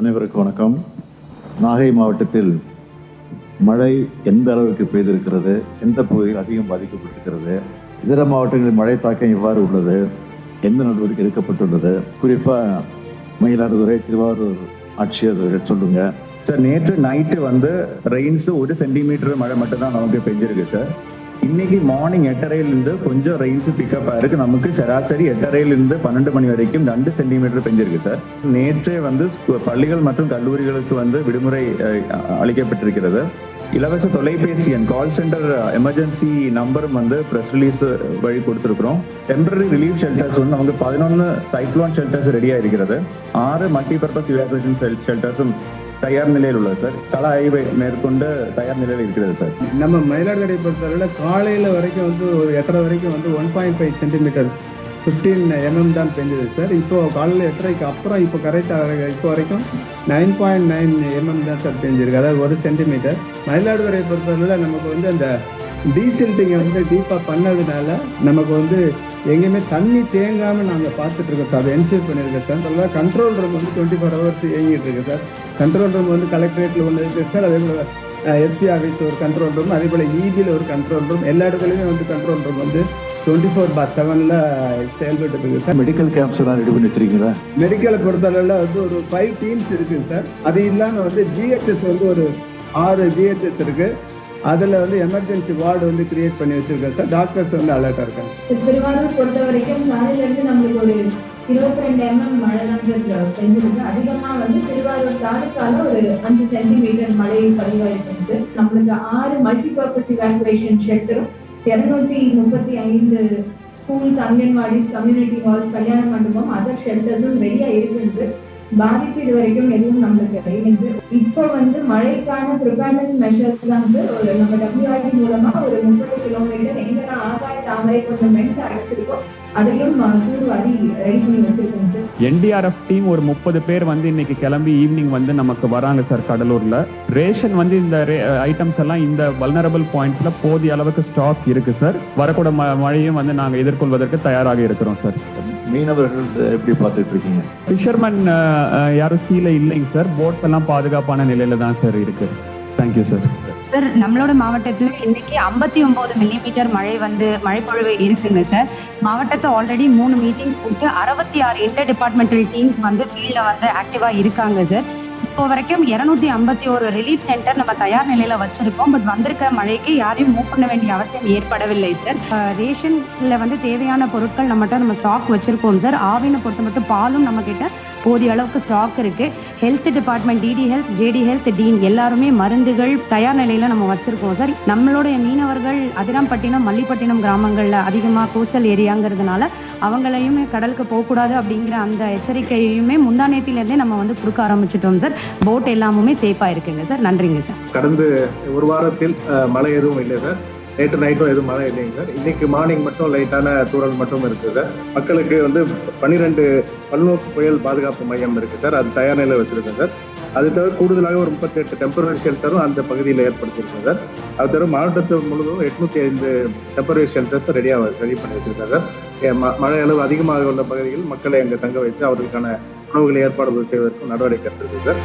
அனைவருக்கும் வணக்கம். நாகை மாவட்டத்தில் மழை எந்த அளவுக்கு பெய்திருக்கிறது, எந்த பகுதியில் அதிகம் பாதிக்கப்பட்டிருக்கிறது, இதர மாவட்டங்களில் மழை தாக்கம் எவ்வாறு உள்ளது, எந்த நடவடிக்கை எடுக்கப்பட்டுள்ளது, குறிப்பாக மயிலாடுதுறை, திருவாரூர் ஆட்சியர் சொல்லுங்க சார். நேற்று நைட்டு ரெயின்ஸ் 1 சென்டிமீட்டர் மழை மட்டும் தான் நமக்கு பெஞ்சிருக்கு சார். இன்னைக்கு மார்னிங் 8:30 கொஞ்சம் ரெயின்ஸ் பிக்கப் ஆயிருக்கு. நமக்கு சராசரி 8:30 12 மணி வரைக்கும் 2 சென்டிமீட்டர் பெஞ்சிருக்கு சார். நேற்றே பள்ளிகள் மற்றும் கல்லூரிகளுக்கு விடுமுறை அளிக்கப்பட்டிருக்கிறது. இலவச தொலைபேசி எண் கால் சென்டர் எமர்ஜென்சி நம்பரும் பிரஸ் ரிலீஸ் வழி கொடுத்திருக்கிறோம். டெம்பரரி ரிலீஃப் ஷெல்டர்ஸ் நமக்கு 11 சைக்ளோன் ஷெல்டர்ஸ் ரெடியா இருக்கிறது. 6 மல்டிபர்பஸ் இவாகுவேஷன் ஷெல்டர்ஸும் தயார் நிலையில் உள்ளது சார். கள ஆய்வை மேற்கொண்டு தயார் நிலையில் இருக்கிறது சார். நம்ம மயிலாடுதுறை பொறுத்தவரை காலையில வரைக்கும் ஒரு 8:30 வரைக்கும் 1.5 சென்டிமீட்டர் 15 mm தான் பெஞ்சது சார். இப்போ காலையில் 8:30க்கு அப்புறம் இப்போ கரெக்டாக இப்போ வரைக்கும் 9.9 mm தான் சார் பெஞ்சிருக்கு, அதாவது 1 சென்டிமீட்டர். மயிலாடுதுறை பொறுத்தவரை நமக்கு அந்த டீசில்ட்டிங்கை டீப்பாக பண்ணதுனால நமக்கு எங்கேயுமே தண்ணி தேங்காமல் நாங்கள் பார்த்துட்டு இருக்கோம் சார். அதை என்ஷூர் பண்ணியிருக்கோம் சார். அதெல்லாம் கண்ட்ரோல் ரூம் 24 hours இயங்கிட்டு இருக்கு சார். கண்ட்ரோல் ரூம் கலெக்டரேட்டில் ஒன்று இருக்குது சார். அதே போல் எஸ்பி ஆஃபீஸ் ஒரு கண்ட்ரோல் ரூம், அதே போல் இபியில் ஒரு கண்ட்ரோல் ரூம், எல்லா இடத்துலையுமே கண்ட்ரோல் ரூம் 24/7 செயல்பட்டு இருக்கு சார். மெடிக்கல் கேம்ப்ஸ் எல்லாம் ரெடி பண்ணி வச்சிருக்கீங்களா? மெடிக்கலை பொறுத்தளவில் ஒரு 5 டீம்ஸ் இருக்குது சார். அது இல்லாமல் ஜிஹெச்எஸ் ஒரு 6 ஜிஹெச்எஸ் இருக்கு. அதில் எமர்ஜென்சி வார்டு கிரியேட் பண்ணி வச்சிருக்கேன் சார். டாக்டர்ஸ் அலர்ட்டாக இருக்காங்க. திருவாரூர் பொறுத்த வரைக்கும் காலையிலேருந்து நம்மளுக்கு ஒரு 22 mm மழை தான் சார் பெஞ்சிருக்கு. அதிகமாக திருவாரூர் தாலுக்கால ஒரு 5 சென்டிமீட்டர் மழை பதிவாயிருக்குங்க சார். நம்மளுக்கு 6 மல்டிபர்பஸ் இவாகுவேஷன் ஷெல்டரும் 235 ஸ்கூல்ஸ், அங்கன்வாடிஸ், கம்யூனிட்டி ஹால்ஸ், கல்யாண மண்டபம், அதர் ஷெல்டர்ஸும் ரெடியா இருக்குங்க சார். பாதிப்பு இது வரைக்கும் எதுவும் நம்மளுக்கு தெரியுது. இப்போ மழைக்கான ப்ரிப்பேர்னஸ் மெஷர்ஸ் தான் ஒரு நம்ம WRD மூலமா ஒரு 30 கிலோமீட்டர் எங்கெல்லாம் ஆகாய தாமரை கொஞ்சம் மென்ட் அடைச்சிருக்கோம் அதையும் தூர்வாரி ரெடி பண்ணி வச்சிருக்கோம் சார். NDRF டீம் ஒரு 30 பேர் இன்னைக்கு கிளம்பி ஈவினிங் நமக்கு வராங்க சார். கடலூர்ல ரேஷன் இந்த ஐட்டம்ஸ் எல்லாம் இந்த வல்னரபிள் பாயிண்ட்ஸ்ல போதிய அளவுக்கு ஸ்டாக் இருக்கு சார். வரக்கூட மழையும் நாங்க எதிர்கொள்வதற்கு தயாராக இருக்கிறோம் சார். மீனவர்கள் எப்படி பார்த்துட்டு இருக்கீங்க? ஃபிஷர்மேன் யாரும் சீல இல்லைங்க சார். போட்ஸ் எல்லாம் பாதுகாப்பான நிலையில தான் சார் இருக்கு. Thank you sir. சார், நம்மளோட மாவட்டத்துல இன்னைக்கு 59 மில்லிமீட்டர் மழைப்பொழிவு இருக்குங்க சார். மாவட்டத்தை ஆல்ரெடி 3 மீட்டிங்ஸ் போட்டு 66 இன்டர் டிபார்ட்மெண்டல் டீம்ஸ் ஃபீல்ட்ல ஆக்டிவா இருக்காங்க சார். இப்போ வரைக்கும் 251 ரிலீஃப் சென்டர் நம்ம தயார் நிலையில வச்சிருக்கோம். பட் வந்திருக்க மழைக்கு யாரையும் மூவ் பண்ண வேண்டிய அவசியம் ஏற்படவில்லை சார். ரேஷன்ல தேவையான பொருட்கள் நம்ம ஸ்டாக் வச்சிருக்கோம் சார். ஆவினை பொறுத்த மட்டும் பாலும் நம்ம கிட்ட போதிய அளவுக்கு ஸ்டாக் இருக்கு. Health department, DD health, JD health, dean எல்லாருமே மருந்துகள் தயார் நிலையில நம்ம வச்சிருக்கோம் சார். நம்மளுடைய மீனவர்கள் அதிராம்பட்டினம், மல்லிப்பட்டினம் கிராமங்கள்ல அதிகமா கோஸ்டல் ஏரியாங்கிறதுனால அவங்களையுமே கடலுக்கு போகக்கூடாது அப்படிங்கிற அந்த எச்சரிக்கையுமே முந்தானேத்திலிருந்தே நம்ம கொடுக்க ஆரம்பிச்சிட்டோம் சார். போட் எல்லாமே சேஃபா இருக்குங்க சார். நன்றிங்க சார். கடந்த ஒரு வாரத்தில் மழை எதுவும் இல்லை சார். நேற்று நைட்டும் எதுவும் மழை இல்லைங்க சார். இன்னைக்கு மார்னிங் மட்டும் லைட்டான தூறல் மட்டும் இருக்குது சார். மக்களுக்கு 12 பல்நோக்கு புயல் பாதுகாப்பு மையம் இருக்கு சார். அது தயார் நிலையில் வச்சிருக்கேன் சார். அது தவிர கூடுதலாக ஒரு 38 டெம்பரரி ஷெல்டரும் அந்த பகுதியில் ஏற்படுத்தியிருக்கேன் சார். அது தவிர மாவட்டத்து முழுவதும் 805 டெம்பரரி ஷெல்டர்ஸ் ரெடி பண்ணி வச்சிருக்கேன் சார். மழை அளவு அதிகமாக உள்ள பகுதிகளில் மக்களை அங்கே தங்க வைத்து அவர்களுக்கான உணவுகளை ஏற்பாடு செய்வதற்கும் நடவடிக்கை எடுத்திருக்கு சார்.